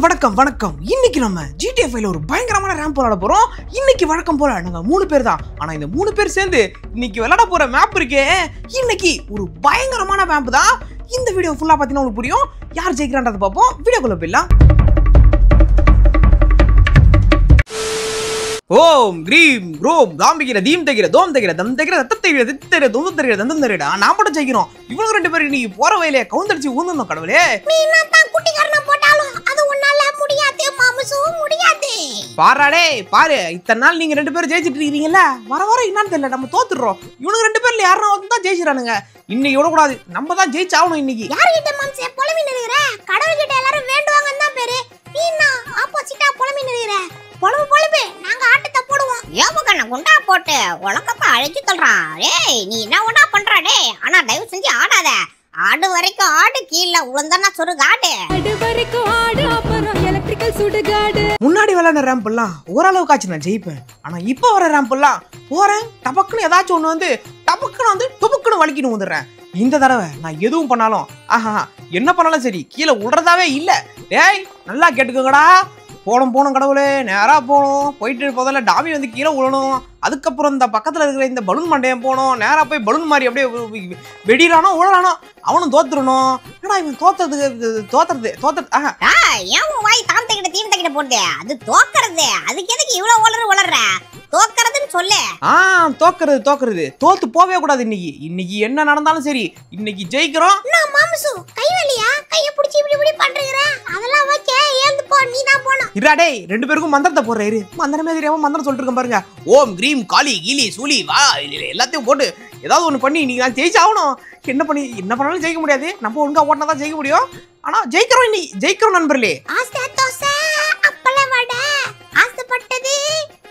வணக்கம் வணக்கம் வணக்கம். இன்னைக்கு நம்ம GTA 5ல ஒரு பயங்கரமான ரேம்ப் விளையாட போறோம். இன்னைக்கு வழக்கம் போல நாங்க 3 பேர் தான். ஆனா இந்த 3 பேர் சேர்ந்து இன்னைக்கு விளையாட போற மேப் இருக்கே, இன்னைக்கு ஒரு பயங்கரமான மேப் தான். இந்த வீடியோ ஃபுல்லா பார்த்தீங்கன்னா உங்களுக்கு புரியும். யார் ஜெயிக்கிறான்றத பார்ப்போம். வீடியோக்குள்ள போயிடலாம். ஓம் கிரீம் க்ரோம் காம்பிக்கிற தீம் தகிர தோம் தகிர தம் தகிர தத்த தகிர தித்த தகிர தோம் தகிர தந்தம் தகிரடா நான் மட்டும் ஜெயிக்கிறோம். இவங்க ரெண்டு பேரும் நீ போற வயலே கவுந்தடிச்சு ஊந்தணும் கடவுளே. நீ நான் தான் குட்டிக்காரன போட்டாலும் அது உன்னால முடியாது மாமுசு, முடியாது. பாராடே பாரு, இத்தனை நாள் நீங்க ரெண்டு பேரும் ஜெயிச்சிட்டு இருக்கீங்கல்ல, வர வர என்னன்னு தெரியல நம்ம தோத்துறோம். இவனுக்கு ரெண்டு பேர்ல யாரா வந்து தான் ஜெயிச்சிரானுங்க. இன்னைக்கு விட கூடாது, நம்ம தான் ஜெயிச்சாகணும் இன்னைக்கு. யார்கிட்ட மாம்சே புலம்பி நிக்கிற? கடவுள்கிட்ட எல்லாரும் வேண்டுவாங்கன்னு தான் பேரு. நீ நான் ஆப்போசிட்டா புலம்பி நிக்கிற. பொலம்பு நாங்க ஆட்டத்தை போடுவோம். ஏவகண்ண குண்டா போட்டு உலகத்தை அழிச்சு தள்ளுறான். டேய் நீ என்ன ஒண்ணா பண்ற? டேய் ஆனா தயவு செஞ்சு ஆடாத. ஆடு வரைக்கும் ஆடு, கீழே உளுந்தனா சுடுகாடு. ஆடு வரைக்கும் ஆடு, அப்புறம் எலக்ட்ரிக்கல் சுடுகாடு. முன்னாடி விளையாட ரேம்ப் எல்லாம் ஓரளவுக்காச்சும் நான் ஜெயிப்பேன். ஆனா இப்ப வர ரேம்ப் எல்லாம் போறேன் டபக்குன்னு ஏதாச்சும் ஒண்ணு வந்து டபக்குன்னு வந்து துபக்குன்னு வலிக்கிட்டு வந்துடுறேன். இந்த தடவை நான் எதுவும் பண்ணாலும் என்ன பண்ணாலும் சரி கீழே விடுறதாவே இல்ல. டேய் நல்லா கேட்டுக்கோங்கடா. போனோம் கடவுளே, நேரா போகணும். போயிட்டு முதல்ல டாமி வந்து கீழே விழணும். அதுக்கப்புறம் இந்த பக்கத்துல இருக்கிற இந்த பலூன் மண்டையம் போகணும். நேரா போய் பலூன் மாதிரி அப்படியே வெடிறானோ உழறானோ அவனும் தோத்துடணும். ஏன்னா இவன் தோத்துறது ஏன் வாய் தாம் தகிட்ட தீம் தகிட்ட போடுது? அது தோக்கறது. அதுக்கு எதுக்கு இவ்வளவு உளற? தோக்கறதுன்னு சொல்லு. தோக்குறது தோத்து போவே கூடாது. இன்னைக்கு என்ன நடந்தாலும் சரி இன்னைக்கு ஜெயிக்கிறோம். நான் மாமுசு கைவலியா கைய பிடிச்சி இப்படி பண்றீங்க? அதெல்லாம் ஓகே, ஏந்து போ, நீ தான் போணும். இராடே ரெண்டு பேருக்கும் மந்திரத்தை போடுறாரு. மந்திரமே தெரியாம மந்திரம் சொல்லிட்டு இருக்கேன் பாருங்க. ஓம் கிரீம் காளி கீலி சூலி வா, எல்லாத்தையும் போட்டு ஏதாவது ஒண்ணு பண்ணி நீங்க நான் ஜெயிச்சாகணும். என்ன பண்ணாலும் ஜெயிக்க முடியாது. நம்ம ஒழுங்கா ஓட்டினா தான் ஜெயிக்க முடியும். ஆனா ஜெயிக்கிறோம் நண்பர்களே. ஆசை தோசை அப்பள வடை, ஆசைப்பட்டது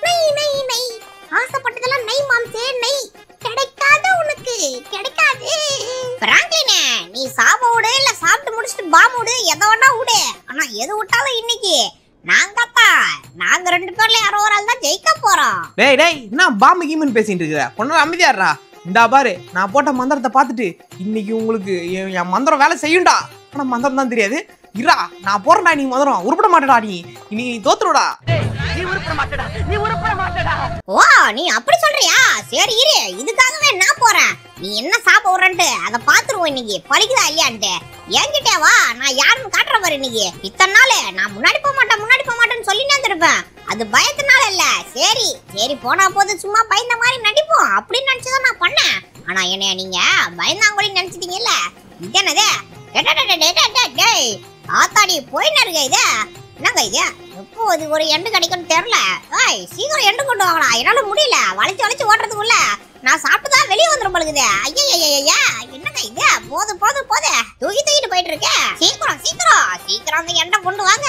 நெய் நெய் நெய், ஆசைப்பட்டதெல்லாம் நெய் மாம்சே நெய். கிடைக்காது உனக்கு, கிடைக்காது. பிராங்க்லினே நீ சாப விடு, இல்ல சாப்பிட்டு முடிச்சிட்டு பாம் விடு, எதை வேணா விடு. ஆனா எது விட்டாலும் இன்னைக்கு நாங்க ரெண்டு பேர்ல யாரோ ஒரு ஆள் தான் ஜெயிக்க போறோம். டேய் என்ன பாம்பு கீமன் பேசிட்டு இருக்கிற? கொஞ்சம் அமைதியாடுறா. இந்தா பாரு, நான் போட்ட மந்திரத்தை பார்த்துட்டு இன்னைக்கு உங்களுக்கு என் மந்திரம் வேலை செய்யும்டா. ஆனா மந்திரம் தான் தெரியாது. இரா நான் போறேன்டா. நீ மந்திரம் உருப்பட மாட்டடா. நீ தோத்துறடா. ஓ நீ அப்படி சொல்றியா? சரி இரு, இதுக்காகவே நான் போறேன். நீ என்ன சாப்ப விடுறன்ட்டு அதை பாத்துருவோம் இன்னைக்கு. பழிக்குதா இல்லையான்ட்டு என்கிட்டே வா, நான் யாருன்னு காட்டுற பாரு. இன்னைக்கு இத்தனை நாள் நான் முன்னாடி போக மாட்டேன்னு சொல்லினே இருப்பேன். அது பயத்தினால இல்ல. சரி போனா போது, சும்மா பயந்த மாதிரி நடிப்போம் அப்படின்னு நினைச்சுதான் நான் பண்ணேன். ஆனா என்னைய நீங்க பயந்தாங்கொழி நினைச்சிட்டீங்கல்ல. இது என்னது? ஆத்தாடி போயின்னு இருக்க. இது என்னங்க இது? எப்போ அது ஒரு எண்டு கிடைக்கும்னு தெரியல. சீக்கிரம் எண்டு கொண்டு வாங்கடா, என்னால முடியல. வளைச்சு ஓட்டுறதுக்குள்ள நான் சாப்பிட்டுதான் வெளியே வந்துடும் பழுகுது. ஐயா என்னங்க இது? போது தூக்கிட்டு போயிட்டு இருக்கேன். சீக்கிரம் அந்த எண்டை கொண்டு வாங்க.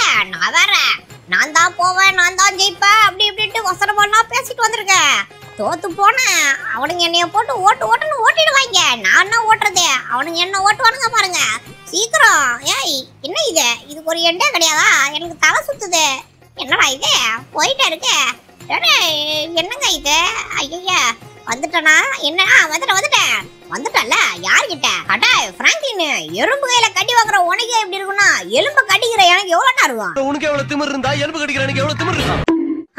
நான் தான் போவேன், நான் தான் ஜெயிப்பேன் அப்படி இப்படின்ட்டு வசனமா பேசிட்டு வந்திருக்கேன். தோத்து போனேன். அவனுங்க என்னைய போட்டு ஓட்டுன்னு ஓட்டிடுவாங்க. நான் என்ன ஓட்டுறது, அவனுங்க என்ன ஓட்டுவானுங்க பாருங்க. சீக்கிரம். என்ன இதுக்கு ஒரு எண்டே கிடையாதா? எனக்கு தலை சுத்துது. என்னடா இது? போயிட்டே இருக்க. என்னங்க இது? ஐயா வந்துட்டனா? என்ன வந்துட்டல? யார்கிட்ட அடா? பிராங்க்லின் எறும்பு கையில கட்டி வாங்குற உனக்கு எப்படி இருக்கும்னா, எலும்பு கட்டிக்கிற எனக்கு எவ்வளவு நேரம்? உனக்கு எவ்வளவு திமிரு இருந்தா எலும்பு கட்டிக்கிற எனக்கு எவ்வளவு திமிரு இருக்கா?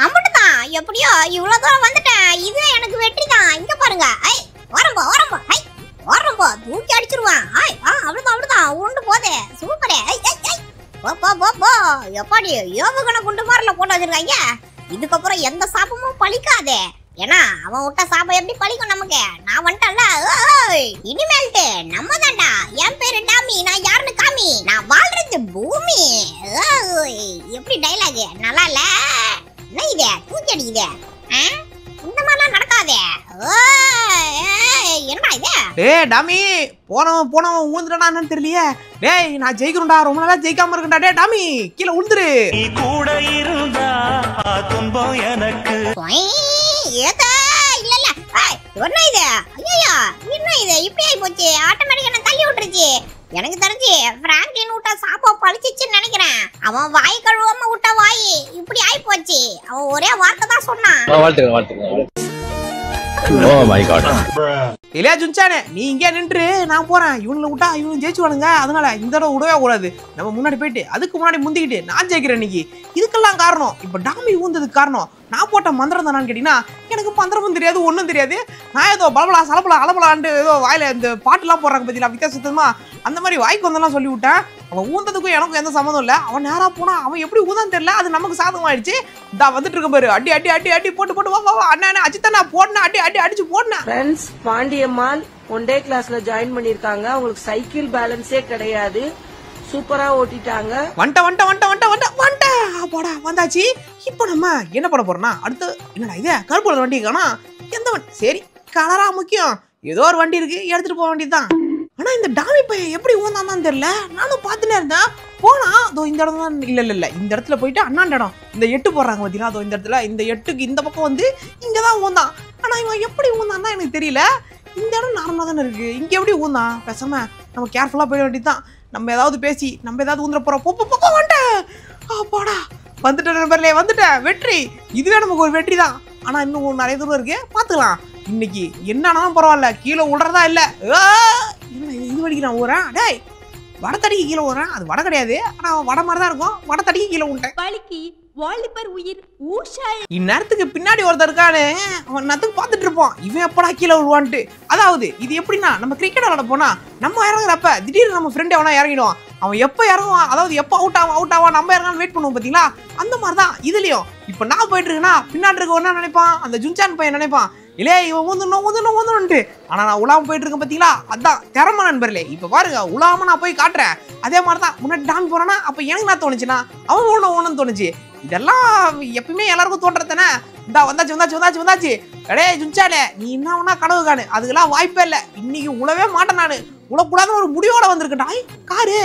அம்பட்டுதான். எப்படியோ இவ்வளவு தூரம் வந்துட்டேன். இது எனக்கு வெற்றி தான். இங்க பாருங்க. ஓரம்போ தூக்கி அடிச்சிருவான். அவ்வளவுதான் உருண்டு போதே. சூப்பரே. போ எப்பாடி யோகன குண்டு மாறல போட்டு வச்சிருக்காங்க. இதுக்கப்புறம் எந்த சாபமும் பழிக்காதே. ஏன்னா அவன் விட்ட சாபம் எப்படி பழிக்கும் நமக்கு? நான் வந்துட்டேன்ல. இனிமேல்ட்டு நம்ம தான்டா. என் பேரு டாமி, நான் யாருன்னு காமி. நான் வாழ்றது பூமி. எப்படி டைலாக் நல்லா இல்ல? என்ன இது தூக்கி அடிக்குது? இந்த மாதிரிலாம் நடக்காதே. என்னடா இது? டேய் டாமி, போனவன் ஊந்துட்டானான்னு தெரியலையே. டேய் நான் ஜெயிக்கிறோம்டா. ரொம்ப நாளா ஜெயிக்காம இருக்கேன்டா. டேய் டாமி கீழே உளுந்துரு. நீ கூட இருந்தா துன்பம் எனக்கு. இல்ல என்ன இது? ஐயா என்ன இது இப்படி ஆயி போச்சு? ஆட்டோமேட்டிக்கா என்ன தள்ளி விட்டுருச்சு. எனக்கு தெரிஞ்சு பிராங்க்லின் விட்ட சாப்பா பழிச்சிச்சுன்னு நினைக்கிறேன். அவன் வாய் கழுவாம விட்ட வாய் இப்படி ஆயி போச்சு. அவன் ஒரே வார்த்தை தான் சொன்னான். Oh my god. இல்லையா ஜுன்சானே, நீ இங்கே நின்று நான் போறேன், இவனுங்களை விட்டா இவனு ஜெயிச்சுவானுங்க, அதனால இந்த தடவை விடவே கூடாது, நம்ம முன்னாடி போயிட்டு அதுக்கு முன்னாடி முந்திக்கிட்டு நான் ஜெயிக்கிறேன் இன்னைக்கு. இதுக்கெல்லாம் காரணம் இப்ப டாமி ஊந்ததுக்கு காரணம் நான் போட்ட மந்திரம் தானான்னு கேட்டீங்கன்னா, எனக்கு மந்திரமும் தெரியாது ஒன்றும் தெரியாது. நான் ஏதோ பலபலா சலபலா அலபலான்ட்டு ஏதோ வாயில இந்த பாட்டுலாம் போடுறாங்க பத்தியா வித்தியாசமா அந்த மாதிரி வாய்க்கு வந்தெல்லாம் சொல்லி விட்டேன். அவன் ஊந்ததுக்கும் எனக்கும் எந்த சம்மந்தம் இல்லை. அவன் நேரா போனா அவன் எப்படி ஊதான்னு தெரியல, அது நமக்கு சாதகமாயிடுச்சு. இதா வந்துட்டு இருக்க பாரு, அடி அடி அடி அடி போட்டு போட்டு வா வா அண்ணா அஜித்தா போடணும், அடி அடி அடிச்சு போடணும். ஃப்ரெண்ட்ஸ், பாண்டியம்மாள் ஒன் டே கிளாஸ்ல ஜாயின் பண்ணிருக்காங்க. அவங்களுக்கு சைக்கிள் பேலன்ஸே கிடையாது, சூப்பரா ஓட்டிட்டாங்க. போடா வந்தாச்சு. இப்போ நம்ம என்ன பண்ண போறோம்னா, அடுத்து என்னடா இது கருப்பு வண்டி காணா, எந்த வண்டி? சரி கலரா முக்கியம், ஏதோ ஒரு வண்டி இருக்கு எடுத்துட்டு போக வேண்டியதுதான். ஆனா இந்த டாமி பையன் எப்படி ஊந்தான்னு தெரியல, நானும் பார்த்துட்டே இருந்தேன். போனா அதோ இந்த இடம் தான், இல்ல இந்த இடத்துல போயிட்டு அண்ணாண்ட இடம் இந்த 8 போடுறாங்க பாத்தீங்கன்னா, அதோ இந்த இடத்துல இந்த 8க்கு இந்த பக்கம் வந்து இங்கதான் ஊந்தான். ஆனா இவன் எப்படி ஊந்தான்னா எனக்கு தெரியல. இந்த இடம் நார்மலா தானே இருக்கு, இங்க எப்படி ஊந்தான்? பேசாம நம்ம கேர்ஃபுல்லா போயிட வேண்டியதுதான். நம்ம ஏதாவது பேசி நம்ம ஏதாவது ஊந்துற போறோம். போடா வந்துட்டேன் நண்பர்களே, வந்துட்டேன். வெற்றி, இதுவே நமக்கு ஒரு வெற்றி தான். ஆனா இன்னும் நிறைய தூரம் இருக்கு, பாத்துக்கலாம். இன்னைக்கு என்னன்னாலும் பரவாயில்ல, கீழே விடுறதா இல்ல. இது வடிக்கிறான் ஊரேன், டேய் வடத்தடிக்கு கீழே விடுறேன். அது வடை கிடையாது, ஆனா வடை மாதிரி தான் இருக்கும். வடத்தடிக்கு கீழே விட்டேன். இந்நேரத்துக்கு பின்னாடி ஒருத்தர் இருக்கானு, அவன் நேரத்துக்கு பார்த்துட்டு இருப்போம், இவன் எப்படா கீழே விழுவான்ட்டு. அதாவது இது எப்படின்னா, நம்ம கிரிக்கெட் விளையாட போனா நம்ம இறங்குறப்ப திடீர்னு நம்ம ஃப்ரெண்ட் எவனா இறங்கிடுவான். அவன் எப்போ இறங்குவான், அதாவது எப்போ அவுட் ஆவான் நம்ம இறங்காலும் வெயிட் பண்ணுவோம் பாத்தீங்களா, அந்த மாதிரிதான் இதுலயும். இப்ப நான் போயிட்டு இருக்கேன்னா பின்னாடி இருக்க ஒன்னா நினைப்பான், அந்த ஜுன்சான் பையன் நினைப்பான், இல்லையே இவன் ஊந்தணும்ட்டு. ஆனா நான் உலாம போயிட்டு இருக்கேன் பாத்தீங்களா, அதான் திறமை நண்பர்களே. இப்ப பாருங்க, உலாம நான் போய் காட்டுறேன். அதே மாதிரிதான் முன்னாடி டாமி போறானா, அப்ப எனக்கு நான் தோணுச்சுன்னா அவன் ஊனன்னு தோணுச்சு. இதெல்லாம் எப்பயுமே எல்லாருக்கும் தோன்றதானே. இந்தா வந்தாச்சு. அடே ஜுன்சானே, நீ என்ன ஒன்னா கனவு காணு, அதுக்கெல்லாம் வாய்ப்பே இல்லை. இன்னைக்கு உழவே மாட்டேன், நானு உழக்கூடாதுன்னு ஒரு முடிவோட வந்திருக்கேன். காரு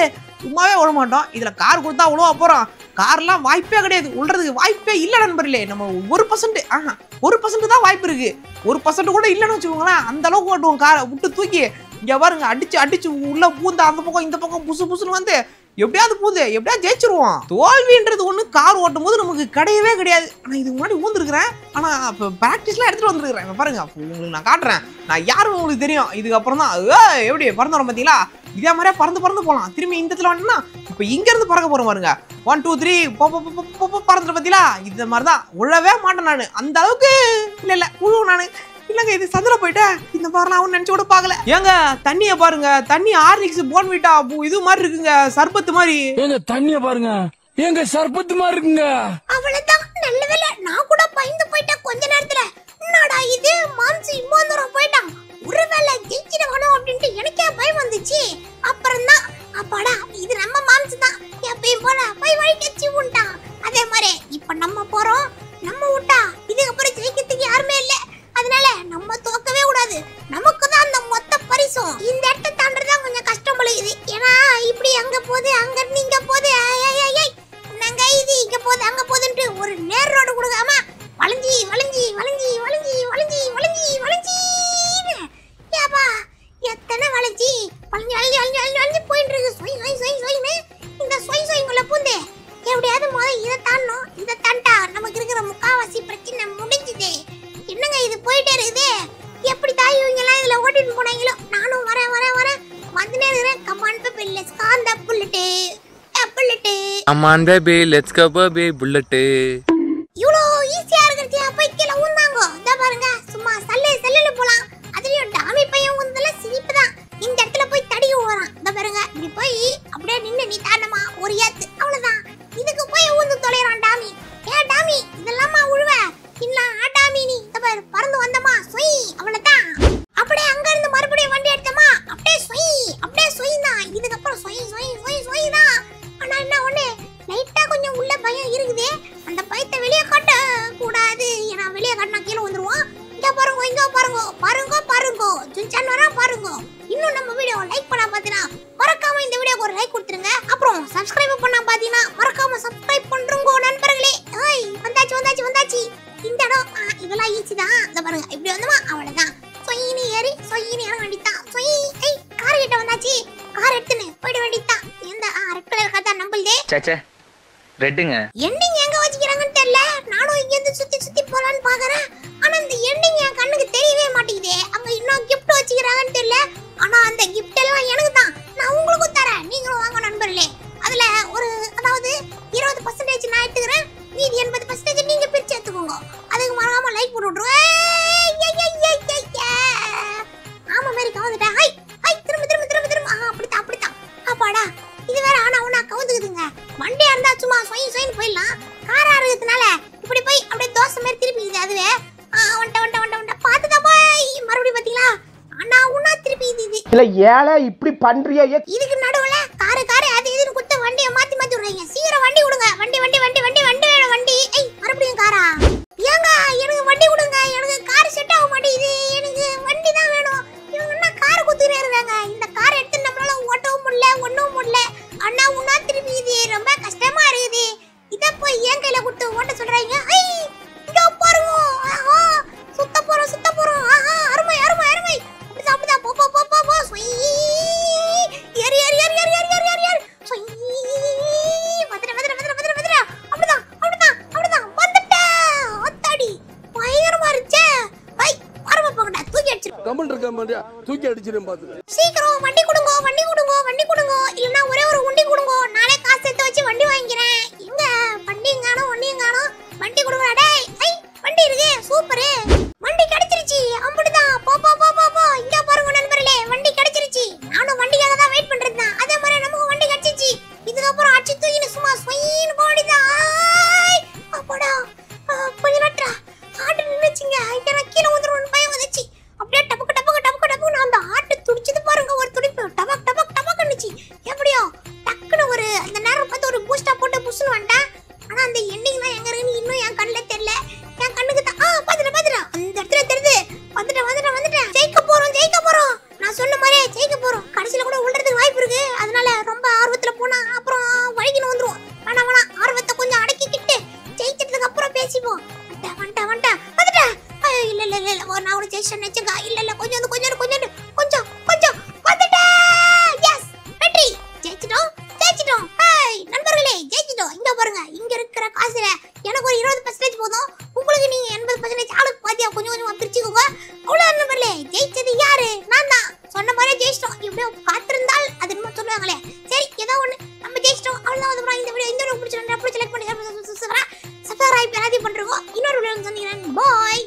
சும்மாவே உழ மாட்டோம், இதுல கார் கொடுத்தா உழவா போறோம். கார்லாம் வாய்ப்பே கிடையாது, உள்றதுக்கு வாய்ப்பே இல்லை நண்பர்களே. நம்ம 1% தான் வாய்ப்பு இருக்கு. 1% கூட இல்லைன்னு வச்சுக்கோங்களேன், அந்த அளவுக்கு ஓட்டுவோம் காரை விட்டு தூக்கி. இங்க பாருங்க, அடிச்சு உள்ள பூந்து அந்த பக்கம் இந்த பக்கம் புசுன்னு வந்து எப்படியாவது ஜெயிச்சிருவோம். தோல்வின்றது ஒண்ணு கார் ஓட்டும் போது நமக்கு கிடையவே கிடையாது. ஆனா இதுக்கு முன்னாடி ஊந்துருக்கிறேன், ஆனா இப்ப பிராக்டிஸ்லாம் எடுத்துட்டு வந்துருக்கிறேன். பாருங்க உங்களுக்கு நான் காட்டுறேன், நான் யாரும் உங்களுக்கு தெரியும். இதுக்கப்புறம் தான் எப்படி பறந்து வரோம் பாத்தீங்களா, இதே மாதிரியே பறந்து போலாம். திரும்பி இந்த இடத்துல வந்துன்னா இப்ப இங்க இருந்து பறக்க போறோம் பாருங்க. 1 2 3 பறந்துட்டு பாத்தீங்களா, இந்த மாதிரிதான் உழவே மாட்டேன் நானு. அந்த அளவுக்கு இல்ல உழுவும் நானு. இல்லங்க இது சதுர போயிட்டேன், இந்த மாதிரிலாம் அவன் நினைச்சு கூட பாக்கல. ஏங்க தண்ணிய பாருங்க, தண்ணி ஹார்லிக்ஸ் போன்விட்டா இது மாதிரி இருக்குங்க, சர்பத்து மாதிரி. ஏங்க தண்ணிய பாருங்க, ஏங்க சர்பத்து மாதிரி இருக்குங்க. அவ்வளவுதான், நல்ல வேளை நான் கூட பயந்து போயிட்டேன் கொஞ்ச நேரத்துல. என்னடா இது மாம்சி இம்மா தூரம் போயிட்டான், ஒருவேளை ஜெயிச்சிடுவானோ அப்படின்ட்டு எனக்கே பயம் வந்துச்சு. அப்புறம் தான் அப்பாடா இது நம்ம மாம்சி தான், எப்பயும் போல போய் வழி கட்சி விட்டான். அதே மாதிரி இப்ப நம்ம போறோம், நம்ம விட்டா இதுக்கப்புறம் ஜெயிக்கிறதுக்கு யாருமே இல்லை. அதனால நம்ம தோக்கவே கூடாது, நமக்கு தான் அந்த மொத்த பரிசும். இந்த இடத்தை தாண்டறதா கொஞ்சம் கஷ்டம் போலுது, ஏன்னா இப்படி அங்க போகுது அங்க நீங்க போகுது, என்னங்க இது இங்க போகுது அங்க போகுதுன்ட்டு ஒரு நேர் ரோடு கொடுக்காம வளைஞ்சி ஏப்பா எத்தனை வளைஞ்சி போயிட்டு இருக்கு. இந்த சொய்ங்குள்ள பூந்து எப்படியாவது இதை தாண்டணும். இதை தாண்டா நமக்கு இருக்கிற முக்காவாசி பிரச்சனை முடிஞ்சுது. என்னங்க இது போயிட்டே இருக்குது, எப்படி தாய் இவங்க எல்லாம் இதுல ஓட்டிட்டு போனாங்களோ. நானும் வரேன் வந்துனே இருக்கிறேன். Come on baby let's go on the bullet. Come on baby let's go baby bullet. இவ்வளோ ஈஸியா இருக்கிறது போய் கீழே ஊந்தாங்க. இதா பாருங்க, சும்மா சல்லுல போலாம். அதுலயும் டாமி பையன் ஊந்தல சிரிப்பு தான். இந்த இடத்துல போய் தடிக்க ஓறான். இதா பாருங்க, இப்படி போய் அப்படியே நின்னு நீ தாண்டமா ஒரு ஏத்து, அவ்வளவுதான். இதுக்கு போய் ஊந்து தொலைறான் டாமி. டாமி இதெல்லாமா உழுவ இல்ல டாமி, நீ பறந்து வந்தமா சொய், அவ்வளவுதான். அப்படியே அங்க இருந்து மறுபடியும் வண்டி எடுத்தமா அப்படியே சொய் தான். இதுக்கப்புறம் சொய் தான். ஆனா என்ன ஒண்ணு லைட்டா கொஞ்சம் உள்ள பயம் இருக்குது. அந்த பயத்தை வெளியே காட்ட கூடாது, ஏன்னா வெளியே காட்டினா கீழே வந்துருவான். இங்க பாருங்க ஜுன்சான் வரா பாருங்க. இன்னும் நம்ம வீடியோ லைக் பண்ணா பாத்தீங்கன்னா மறக்காம இந்த வீடியோக்கு ஒரு லைக் கொடுத்துருங்க. அப்புறம் சப்ஸ்கிரைப் பண்ணா பாத்தீங்கன்னா மறக்காம சப்ஸ்கிரைப் பண்றோங்க நண்பர்களே. வந்தாச்சு. இந்த இடம் இதெல்லாம் ஈஸி தான். இத பாருங்க, இப்படி வந்தமா அவ்வளவுதான். சொயினி ஏறி இறங்க வேண்டியதான். கார் கிட்ட வந்தாச்சு, கார் எடுத்துன்னு போயிட வேண்டியதான். இந்த ரெட் கலர் கார் தான் நம்மளுதே. சே ரெட்டுங்க. எண்டிங் எங்க வச்சிருக்காங்கன்னு தெரியல. நானும் இங்க இருந்து சுத்தி போலான்னு பாக்குறேன். ஆனா இந்த எண்டிங் என் கண்ணுக்கு தெரியவே மாட்டேங்குது. அங்க இன்னும் கிஃப்ட் வச்சுக்கிறாங்கன்னு தெரியல. ஆனா அந்த கிஃப்ட் எல்லாம் எனக்கு தான். நான் உங்களுக்கும் தரேன், நீங்களும் வாங்க நண்பர்களே. அதுல ஒரு அதாவது 20% நான் எடுத்துக்கிறேன், மீதி 80% நீங்க பிரிச்சு எடுத்துக்கோங்க. அதுக்கு மறக்காம லைக் போட்டு விட்டுருங்க. ஆமா அமெரிக்கா வந்துட்டேன். ஹை ஹை திரும்ப திரும்ப திரும்ப திரும்ப அப்படித்தான் அப்படித்தான். அப்பாடா இது வேற ஆனா ஒண்ணா கவுந்துக்குதுங்க. வண்டியா இருந்தா சும்மா சொய் சொயின்னு போயிடலாம். காரா இருக்கிறதுனால இப்படி போய் அப்படியே தோசை மாதிரி திருப்பிக்குது. அதுவே வந்துட்ட பார்த்துதான் போய் மறுபடியும் பாத்தீங்களா ஆனா உன்னா திருப்பி இது இல்ல ஏழை இப்படி பண்றியே. இதுக்கு நடுவுல காரு அது இதுன்னு குத்த வண்டியை மாத்தி மாத்தி விடுறீங்க. சீக்கிரம் வண்டி கொடுங்க. வண்டி வேணும் வண்டி. ஐய் மறுபடியும் காரா? ஏங்க எனக்கு வண்டி கொடுங்க, எனக்கு கார் செட் ஆக மாட்டேங்குது, எனக்கு வண்டி தான் வேணும். இவங்க என்ன கார் குத்துறே இருக்காங்க. இந்த கார் எடுத்து நம்மளால ஓட்டவும் முடியல ஒண்ணும் முடியல. அண்ணா உன்னா திருப்பி இது ரொம்ப கஷ்டமா இருக்குது. இத போய் என் கையில கொடுத்து ஓட்ட சொல்றாங்க. ஐய் இங்க பாருங்க. சுத்த போறோம். அருமை அப்படிதான் போ சொய் ஏறி சொய் மதுரை அப்படிதான் வந்துட்டேன். அத்தாடி பயங்கரமா இருந்துச்சே. ஐ வரமா போங்கடா, தூக்கி அடிச்சிரு. கமல் இருக்க மாட்டியா தூக்கி அடிச்சிரும் பாத்து. சீக்கிரம் வண்டி கொடுங்க. இல்லனா ஒரே ஒரு வண்டி கொடுங்க. நானே காசு எடுத்து வச்சு வண்டி வாங்கிக்கிறேன். எங்க வண்டியும் காணோம் வண்டி கொடுங்கடா டேய். ஐ வண்டி இருக்கு சூப்பர். வண்டி கிடைச்சிருச்சு. அம்புடுதான் போ இங்க பாருங்க நண்பர்களே, வண்டி கிடைச்சிருச்சு. நானும் வண்டிக்காக தான் வெயிட் பண்றேன். அதே மாதிரி நமக்கு வண்டி கிடைச்சிருச்சு. இதுக்கு அப்புறம் அடிச்சு தூக்கின்னு சும்மா ஸ்வைன்னு போடிதான். அப்படா கொஞ்ச நேரத்துல ஆட்டு நின்னுச்சுங்க. எனக்கு கீழே வந்துரும் பயம் வந்துச்சு. அப்படியே டபக்கு நான் அந்த ஆட்டு துடிச்சது பாருங்க. ஒரு துடிப்பு டபக் நின்னுச்சு. எப்படியோ டக்குன்னு ஒரு அந்த நேரம் பார்த்து ஒரு பூஸ்டா போட்டு புஷ்னு வந்துட்டேன். ஆனா அந்த எண்டிங்லாம் எங்க இருக்குன்னு இன்னும் என் கண்ணுல தெரியல. என் கண்ணுக்கு தான் பாத்துட்டேன் அந்த இடத்துல தெரியுது. வந்துட்டேன். ஜெயிக்க போறோம். நான் சொன்ன மாதிரியே ஜெயிக்க போறோம். கடைசியில கூட விழுறதுக்கு வாய்ப்பு இருக்கு. அதனால ரொம்ப ஆர்வத்துல போனா அப்புறம் வழிகின்னு வந்துரும். வேணாம் ஆர்வத்தை கொஞ்சம் அடக்கிக்கிட்டு ஜெயிச்சதுக்கு அப்புறம் பேசிப்போம். வந்துட்டேன். இல்ல நான் ஒரு ஜெயிச்சேன் நினைச்சுங்க. இல்ல கொஞ்சம் வந்துட்டேன். எஸ் வெற்றி. ஜெயிச்சிட்டோம். ஹாய் நண்பர்களே, ஜெயிச்சிட்டோம். இங்க பாருங்க, இங்க இருக்கிற காசுல எனக்கு ஒரு 20% போதும். உங்களுக்கு நீங்க 80% ஆளுக்கு பாதியா கொஞ்சம் பிரிச்சுக்கோங்க. அவ்வளவு நண்பர்களே, ஜெயிச்சது யாரு? நான் தான். சொன்ன மாதிரி ஜெயிச்சிட்டோம். இப்படியோ காத்திருந்தால் அது என்ன சொல்லுவாங்களே. சரி ஏதோ ஒண்ணு நம்ம ஜெயிச்சிட்டோம். அவ்வளவுதான். இந்த வீடியோ பிடிச்சிருந்தா லைக் பண்ணி சப்ஸ்கிரைப் எல்லாத்தையும் பண்றோம். இன்னொரு வீடியோ சந்திக்கிறேன். பாய்.